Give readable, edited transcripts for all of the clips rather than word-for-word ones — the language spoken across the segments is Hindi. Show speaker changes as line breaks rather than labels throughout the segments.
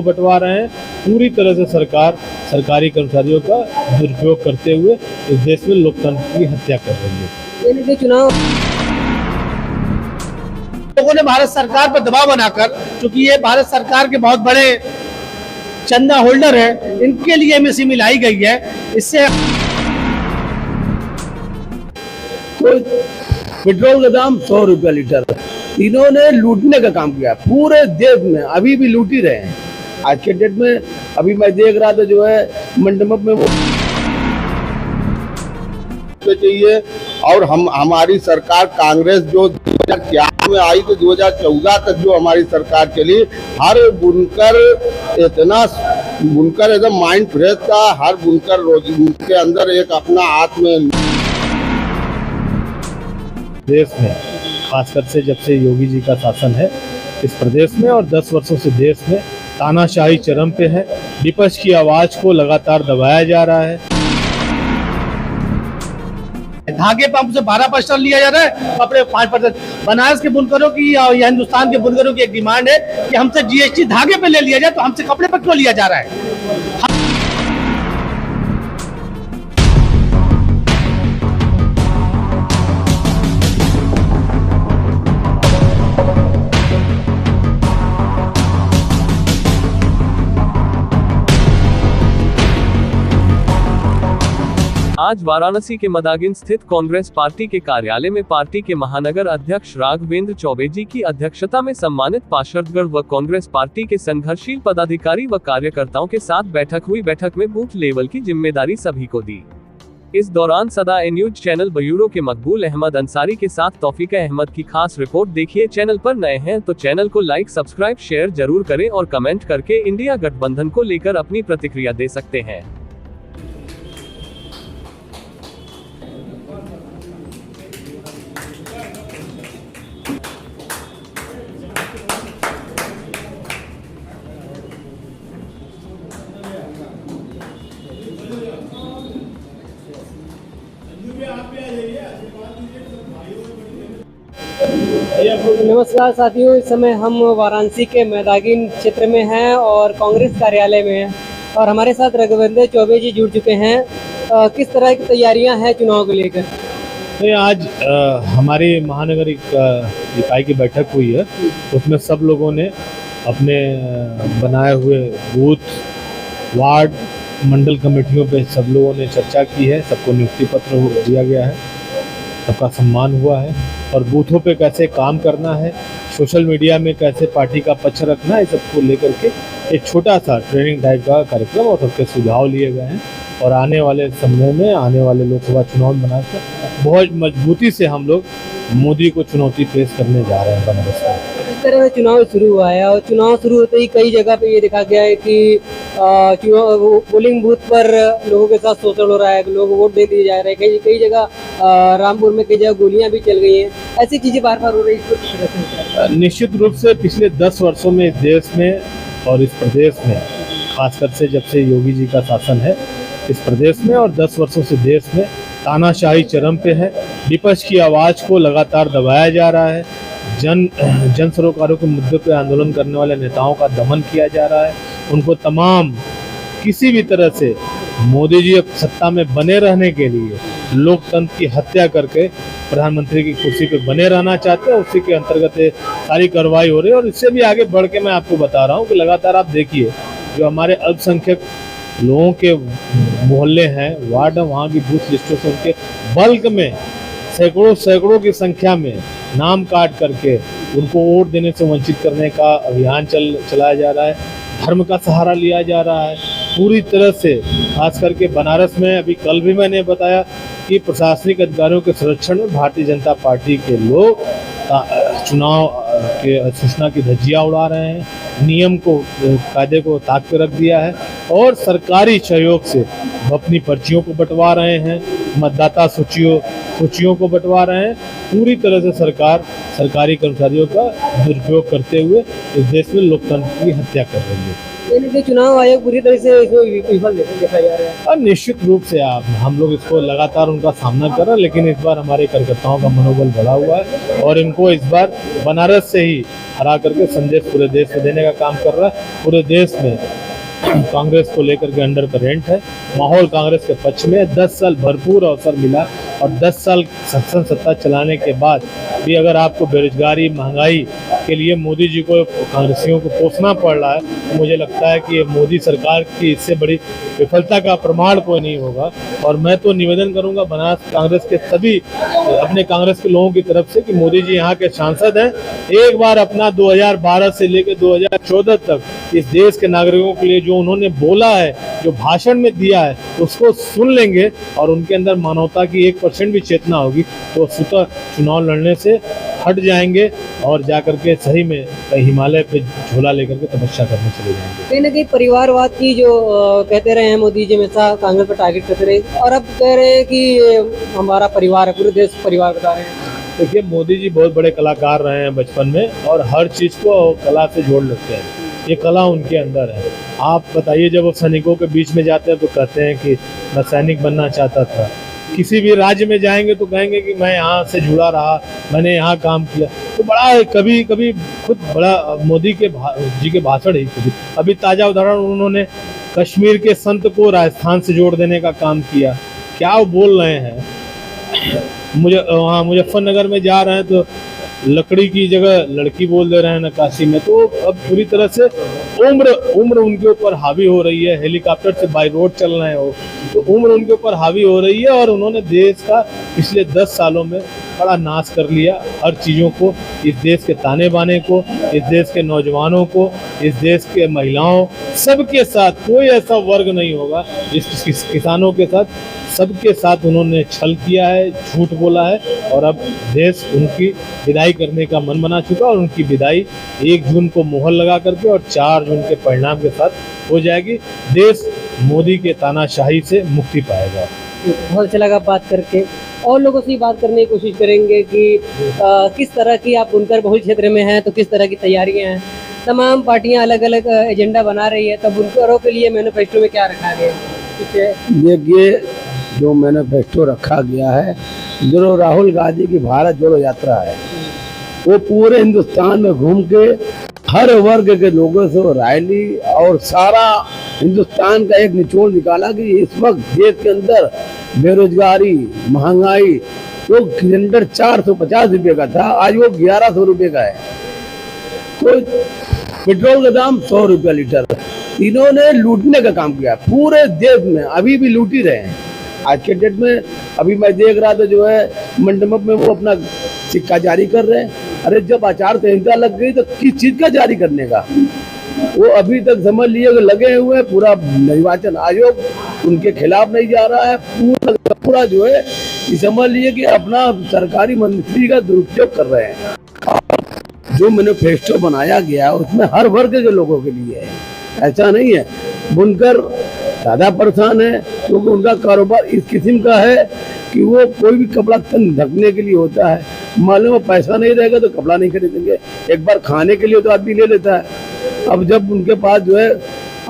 बंटवा रहे हैं। पूरी तरह से सरकार सरकारी कर्मचारियों का दुरुपयोग करते हुए इस देश में लोकतंत्र की हत्या कर रही है।
चुनाव लोगों ने भारत सरकार पर दबाव बनाकर, क्योंकि ये भारत सरकार के बहुत बड़े चंदा होल्डर है, इनके लिए एमएसपी लाई गई है। इससे
पेट्रोल का दाम 100 रुपया लीटर। इन्होंने लूटने का काम किया पूरे देश में, अभी भी लूट ही रहे हैं आज के डेट में। अभी मैं देख रहा था जो है मंडप में
चाहिए। और हमारी सरकार कांग्रेस जो 2004 में आई तो 2014 तक जो हमारी सरकार चली, हर बुनकर एकदम माइंड फ्रेश था। हर बुनकर रोज के अंदर एक अपना आत्म
देश में खासकर से जब से योगी जी का शासन है इस प्रदेश में और 10 वर्षों से देश में तानाशाही चरम पे है। विपक्ष की आवाज को लगातार दबाया जा रहा है।
धागे पंप से 12% लिया जा रहा है, कपड़े 5%। बनारस के बुनकरों की या हिंदुस्तान के बुनकरों की एक डिमांड है कि हमसे जीएसटी धागे पे ले लिया जाए, तो हमसे कपड़े पर क्यों लिया जा रहा है?
आज वाराणसी के मदागिन स्थित कांग्रेस पार्टी के कार्यालय में पार्टी के महानगर अध्यक्ष राघवेंद्र चौबे जी की अध्यक्षता में सम्मानित पार्षदगण व कांग्रेस पार्टी के संघर्षशील पदाधिकारी व कार्यकर्ताओं के साथ बैठक हुई। बैठक में बूथ लेवल की जिम्मेदारी सभी को दी। इस दौरान सदा न्यूज चैनल ब्यूरो के मकबूल अहमद अंसारी के साथ तौफीका अहमद की खास रिपोर्ट देखिए। चैनल पर नए हैं तो चैनल को लाइक, सब्सक्राइब, शेयर जरूर करें और कमेंट करके इंडिया गठबंधन को लेकर अपनी प्रतिक्रिया दे सकते हैं।
नमस्कार साथियों, इस समय हम वाराणसी के मैदागिन क्षेत्र में हैं और कांग्रेस कार्यालय में हैं और हमारे साथ राघवेंद्र चौबे जी जुड़ चुके हैं। किस तरह की तैयारियां हैं चुनाव को लेकर?
तो आज हमारी महानगर इकाई की बैठक हुई है, उसमें सब लोगों ने अपने बनाए हुए बूथ, वार्ड, मंडल कमेटियों पे सब लोगों ने चर्चा की है। सबको नियुक्ति पत्र दिया गया है, सबका सम्मान हुआ है और बूथों पे कैसे काम करना है, सोशल मीडिया में कैसे पार्टी का पक्ष रखना है, सबको लेकर के एक छोटा सा ट्रेनिंग टाइप का कार्यक्रम और सबके सुझाव लिए गए हैं। और आने वाले समय में, आने वाले लोकसभा चुनाव में बनाकर बहुत मजबूती से हम लोग मोदी को चुनौती पेश करने जा रहे हैं बनारस में।
इस तरह से चुनाव शुरू हुआ है और चुनाव शुरू होते ही कई जगह पे ये देखा गया है कि पोलिंग बूथ पर लोगों के साथ शोषण हो रहा है, लोग वोट दे दिए जा रहे हैं। कई जगह रामपुर में कई जगह गोलियां भी चल गई हैं। ऐसी चीजें बार बार हो रही है।
निश्चित रूप से पिछले 10 वर्षों में इस देश में और इस प्रदेश में खासकर से जब से योगी जी का शासन है इस प्रदेश में और 10 वर्षों से देश में तानाशाही चरम पे है। विपक्ष की आवाज को लगातार दबाया जा रहा है। जन सरोकारों के मुद्दे पे आंदोलन करने वाले नेताओं का दमन किया जा रहा है। उनको तमाम किसी भी तरह से मोदी जी सत्ता में बने रहने के लिए लोकतंत्र की हत्या करके प्रधानमंत्री की कुर्सी पे बने रहना चाहते हैं। उसी के अंतर्गत सारी कार्रवाई हो रही है और इससे भी आगे बढ़ के मैं आपको बता रहा हूँ कि लगातार आप देखिए जो हमारे अल्पसंख्यक लोगों के मोहल्ले हैं, वार्ड है, वहाँ की बूथ लिस्टों से उनके बल्क में सैकड़ों की संख्या में नाम काट करके उनको वोट देने से वंचित करने का अभियान चलाया जा रहा है। धर्म का सहारा लिया जा रहा है पूरी तरह से। खास करके बनारस में अभी कल भी मैंने बताया कि प्रशासनिक अधिकारियों के संरक्षण में भारतीय जनता पार्टी के लोग चुनाव के सूचना की धज्जियां उड़ा रहे हैं। नियम को, कायदे को ताक पे रख दिया है और सरकारी सहयोग से अपनी पर्चियों को बंटवा रहे हैं, मतदाता सूचियों को बंटवा रहे हैं। पूरी तरह से सरकार सरकारी कर्मचारियों का दुरुपयोग करते हुए इस देश में लोकतंत्र की हत्या कर रही है।
यानी चुनाव आयोग पूरी तरह से इसमें विफल देखा जा रहा है।
और निश्चित रूप से आप हम लोग इसको लगातार उनका सामना कर रहे हैं, लेकिन इस बार हमारे कार्यकर्ताओं का मनोबल बढ़ा हुआ है और इनको इस बार बनारस से ही हरा करके संदेश पूरे देश में देने का काम कर रहा है। पूरे देश में कांग्रेस को लेकर के अंडर करेंट है, माहौल कांग्रेस के पक्ष में। 10 साल भरपूर अवसर मिला और 10 साल शासन सत्ता चलाने के बाद भी अगर आपको बेरोजगारी, महंगाई के लिए मोदी जी को, कांग्रेसियों को कोसना पड़ रहा है, तो मुझे लगता है कि ये मोदी सरकार की इससे बड़ी विफलता का प्रमाण कोई नहीं होगा। और मैं तो निवेदन करूंगा बनारस कांग्रेस के सभी अपने कांग्रेस के लोगों की तरफ से कि मोदी जी यहाँ के सांसद हैं, एक बार अपना 2012 से लेकर 2014 तक इस देश के नागरिकों के लिए जो उन्होंने बोला है, जो भाषण में दिया है, उसको सुन लेंगे और उनके अंदर मानवता की 1% भी चेतना होगी तो स्वतः चुनाव लड़ने से हट जाएंगे और जाकर के सही में हिमालय पे झोला लेकर के तपस्या करने चले जाएंगे।
कहीं ना कहीं परिवारवाद की जो कहते रहे हैं मोदी जी हमेशा कांग्रेस पर टारगेट करते रहे, और अब कह रहे हैं कि हमारा परिवार है, पूरे देश परिवार बता रहे हैं।
देखिए, मोदी जी बहुत बड़े कलाकार रहे हैं बचपन में और हर चीज को कला से जोड़ लेते हैं, ये कला उनके अंदर है। आप बताइए, जब वो सैनिकों के बीच में जाते हैं तो कहते हैं कि मैं सैनिक बनना चाहता था। किसी भी राज्य में जाएंगे तो कहेंगे कि मैं यहाँ से जुड़ा रहा, मैंने यहाँ काम किया। तो बड़ा है, कभी कभी खुद बड़ा मोदी के जी के भाषण ही खुद। अभी ताज़ा उदाहरण उन्होंने कश्मीर के संत को राजस्थान से जोड़ देने का काम किया। क्या वो बोल रहे हैं? वहाँ मुजफ्फरनगर में जा रहे हैं तो लकड़ी की जगह लड़की बोल दे रहे हैं नक्काशी में। तो अब पूरी तरह से उम्र उनके ऊपर हावी हो रही है। हेलीकॉप्टर से बाई रोड चल रहे हैं वो, तो उम्र उनके ऊपर हावी हो रही है और उन्होंने देश का पिछले 10 सालों में बड़ा नाश कर लिया। हर चीज़ों को, इस देश के ताने बाने को, इस देश के नौजवानों को, इस देश के महिलाओं, सबके साथ कोई ऐसा वर्ग नहीं होगा जिस किसानों के साथ, सबके साथ उन्होंने छल किया है, झूठ बोला है। और अब देश उनकी विदाई करने का मन बना चुका और उनकी विदाई 1 जून को मोहर लगा करके और 4 जून के परिणाम के साथ हो जाएगी। देश मोदी के तानाशाही से मुक्ति पाएगा।
बहुत अच्छा लगा बात करके, और लोगों से बात करने की कोशिश करेंगे कि किस तरह की आप बुनकर बहुल क्षेत्र में हैं तो किस तरह की तैयारियां हैं। तमाम पार्टियां अलग अलग एजेंडा बना रही है, तब बुनकरों के लिए मैनिफेस्टो में क्या रखा गया है?
देखिए, जो मैनिफेस्टो रखा गया है, जो राहुल गांधी की भारत जोड़ो यात्रा है, वो पूरे हिंदुस्तान में घूम के हर वर्ग के लोगों से राय ली और सारा हिंदुस्तान का एक निचोड़ निकाला कि इस वक्त देश के अंदर बेरोजगारी, महंगाई, जो सिलेंडर 450 रुपये का था आज वो 1100 रुपये का है, तो पेट्रोल का दाम 100 रुपया लीटर। इन्होंने लूटने का काम किया पूरे देश में, अभी भी लूट ही रहे हैं आज के डेट में। अभी मैं देख रहा था जो है मंडप में वो अपना सिक्का जारी कर रहे हैं। अरे जब आचार संहिता लग गई तो किस चीज का जारी करने का? वो अभी तक समझ लिए लगे हुए हैं, पूरा निर्वाचन आयोग उनके खिलाफ नहीं जा रहा है। पूरा जो है ये समझ लिए कि अपना सरकारी मंत्री का दुरुपयोग कर रहे हैं। जो मैनिफेस्टो बनाया गया उसमें हर वर्ग के लोगों के लिए है, ऐसा नहीं है। बुनकर ज़्यादा परेशान है क्योंकि उनका कारोबार इस किस्म का है कि वो कोई भी कपड़ा तन ढकने के लिए होता है। मालूम है पैसा नहीं रहेगा तो कपड़ा नहीं खरीदेंगे, एक बार खाने के लिए तो आदमी ले लेता है। अब जब उनके पास जो है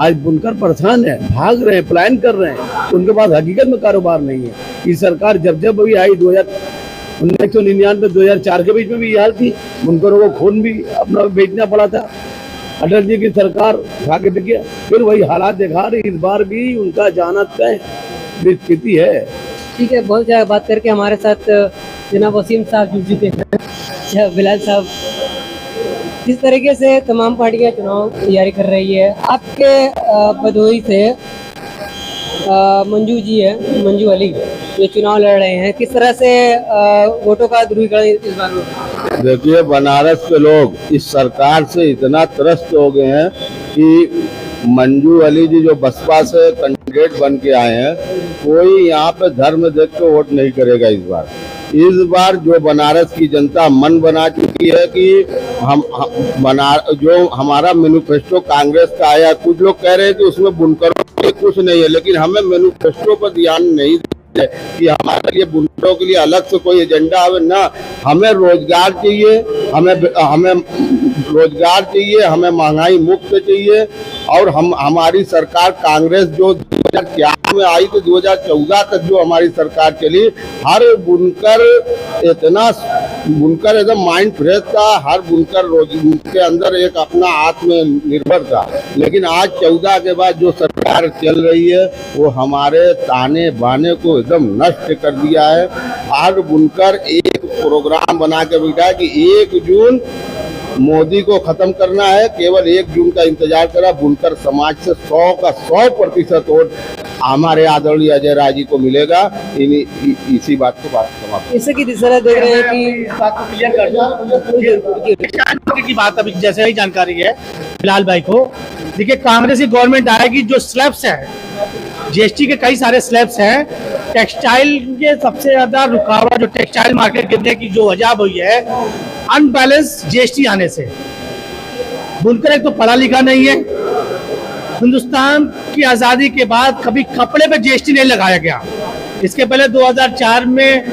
आज बुनकर परेशान है, भाग रहे हैं, प्लान कर रहे हैं, तो उनके पास हकीकत में कारोबार नहीं है। ये सरकार जब अभी आई 1999 2004 के बीच में भी ये हाल थी, बुनकरों को खून भी अपना बेचना पड़ा था। अटल जी की सरकार उठा के देखिए, फिर वही हालात दिखा रही, इस बार भी उनका जाना तय स्थिति है।
ठीक है, बहुत ज़्यादा बात करके हमारे साथ जनाब वसीम साहब जुड़ चुके हैं। बिलाल साहब, जिस तरीके से तमाम पार्टियां चुनाव तैयारी कर रही है, आपके भदोही से मंजू जी है, मंजू अली जो चुनाव लड़ रहे हैं, किस तरह से वोटों का ध्रुवीकरण इस बार में?
देखिए, बनारस के लोग इस सरकार से इतना त्रस्त हो गए हैं कि मंजू अली जी जो बसपा से कैंडिडेट बन के आए हैं, कोई यहाँ पे धर्म देख के वोट नहीं करेगा इस बार। इस बार जो बनारस की जनता मन बना चुकी है कि जो हमारा मैनिफेस्टो कांग्रेस का आया, कुछ लोग कह रहे हैं कि उसमें बुनकरों के कुछ नहीं है, लेकिन हमें मैनिफेस्टो पर ध्यान नहीं है कि हमारे लिए बुंडों के लिए अलग से कोई एजेंडा है ना। हमें रोजगार चाहिए, हमें रोजगार चाहिए, हमें महंगाई मुक्त चाहिए। और हमारी सरकार कांग्रेस जो 2004 में आई तो 2014 तक जो हमारी सरकार चली, हर बुनकर एकदम माइंड फ्रेश था, हर बुनकर के अंदर एक अपना आत्मनिर्भर था। लेकिन आज 14 के बाद जो सरकार चल रही है वो हमारे ताने बाने को एकदम नष्ट कर दिया है। हर बुनकर एक प्रोग्राम बना के बैठा है कि 1 जून मोदी को खत्म करना है, केवल 1 जून का इंतजार करा। बुनकर समाज से 100 का 100% वोट हमारे आदरणीय अजय राय जी को मिलेगा। इसी बात को समाप्त।
इससे की दिशा देख रहे हैं कि
बात को क्लियर कर दो की बात अभी जैसे ही जानकारी है बिलाल भाई को। देखिए, कांग्रेस की गवर्नमेंट आएगी, जो स्लैब्स है जीएसटी के कई सारे स्लैब्स हैं, टेक्सटाइल के सबसे ज्यादा रुकावट जो टेक्सटाइल मार्केट गिरने की जो वजह हुई है अनबैलेंस जीएसटी आने से। बुनकर एक तो पढ़ा लिखा नहीं है, हिंदुस्तान की आजादी के बाद कभी कपड़े पे जीएसटी नहीं लगाया गया। इसके पहले 2004 में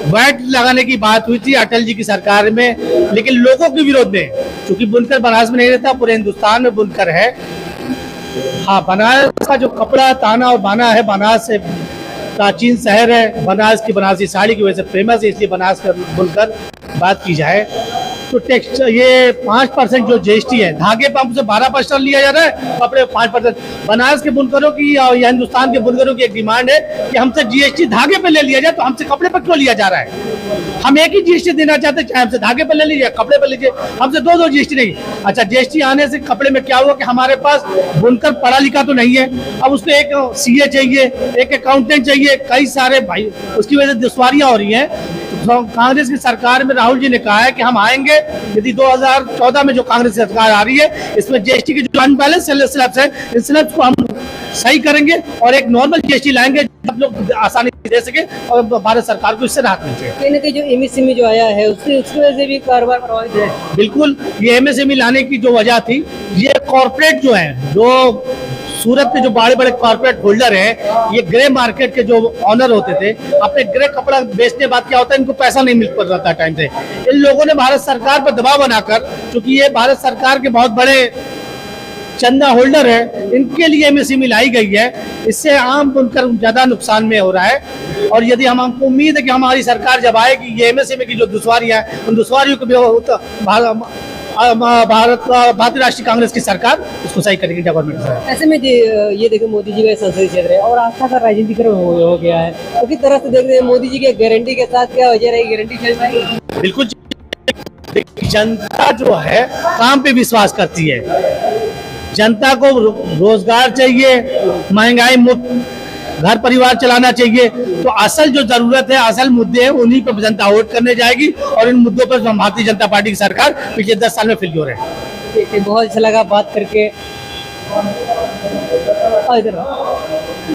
वैट लगाने की बात हुई थी अटल जी की सरकार में, लेकिन लोगों के विरोध में, क्योंकि बुनकर बनारस में नहीं रहता, पूरे हिंदुस्तान में बुनकर है। हाँ, बनारस का जो कपड़ा ताना और बाना है, बनारस से प्राचीन शहर है, बनारस की बनारसी साड़ी की वजह से फेमस है, इसलिए बनारस का बुनकर बात की जाए तो टैक्स ये 5% जो जीएसटी है, धागे पे हमसे 12% लिया जा रहा है, कपड़े 5%। बनारस के बुनकरों की या हिंदुस्तान के बुनकरों की एक डिमांड है कि हमसे जीएसटी धागे पे ले लिया जाए, तो हमसे कपड़े पर क्यों लिया जा रहा है? हम एक ही जीएसटी देना चाहते हैं, चाहे हमसे धागे पे ले लीजिए, कपड़े पे लीजिए, हमसे दो जीएसटी नहीं। अच्छा, जीएसटी आने से कपड़े में क्या हुआ कि हमारे पास बुनकर पढ़ा लिखा तो नहीं है, अब उसको एक सीए चाहिए, एक अकाउंटेंट चाहिए, कई सारे भाई, उसकी वजह से दुश्वारियां हो रही हैं। तो कांग्रेस की सरकार में राहुल जी ने कहा है कि हम आएंगे, यदि 2014 में जो कांग्रेस की सरकार आ रही है इसमें जीएसटी के जो अनबैलेंस स्लैब्स है, इन स्लैब्स को हम सही करेंगे और एक नॉर्मल जीएसटी लाएंगे, सब लोग आसानी से दे सके और भारत सरकार को इससे राहत मिल जाए।
कहीं ना कहीं जो एमएसएमई जो आया है उसकी वजह से भी कारोबार प्रभावित है।
बिल्कुल, ये एमएसएमई लाने की जो वजह थी, ये कॉर्पोरेट जो है, जो सूरत में जो बड़े बड़े कॉर्पोरेट होल्डर हैं, ये ग्रे मार्केट के जो ऑनर होते थे, अपने ग्रे कपड़ा बेचने बाद क्या होता है, इनको पैसा नहीं मिल पाता टाइम से। इन लोगों ने भारत सरकार पर दबाव बनाकर, क्योंकि ये भारत सरकार के बहुत बड़े चंदा होल्डर है, इनके लिए एमएसएमई लाई गई है। इससे आम बुनकर ज्यादा नुकसान में हो रहा है। और यदि हमको उम्मीद है कि हमारी सरकार जब आएगी, ये एमएसएमई की जो दुश्वारियां हैं, उन दुश्वारियों को भी भारतीय राष्ट्रीय कांग्रेस की सरकार इसको सही करेगी गवर्नमेंट।
ऐसे में ये देखो, मोदी जी का संसदीय क्षेत्र है और आस्था का राजनीतिकरण हो गया है, तो किस तरह से देख रहे हैं मोदी जी के गारंटी के साथ क्या वजह रहेगी, गारंटी चल पाएगी?
बिल्कुल, जनता जो है काम पे विश्वास करती है, जनता को रोजगार चाहिए, महंगाई मुक्त घर परिवार चलाना चाहिए। तो असल जो जरूरत है, असल मुद्दे हैं, उन्हीं पर जनता वोट करने जाएगी और इन मुद्दों पर भारतीय जनता पार्टी की सरकार पिछले 10 साल में फेल्योर है।
बहुत अच्छा लगा बात करके। इधर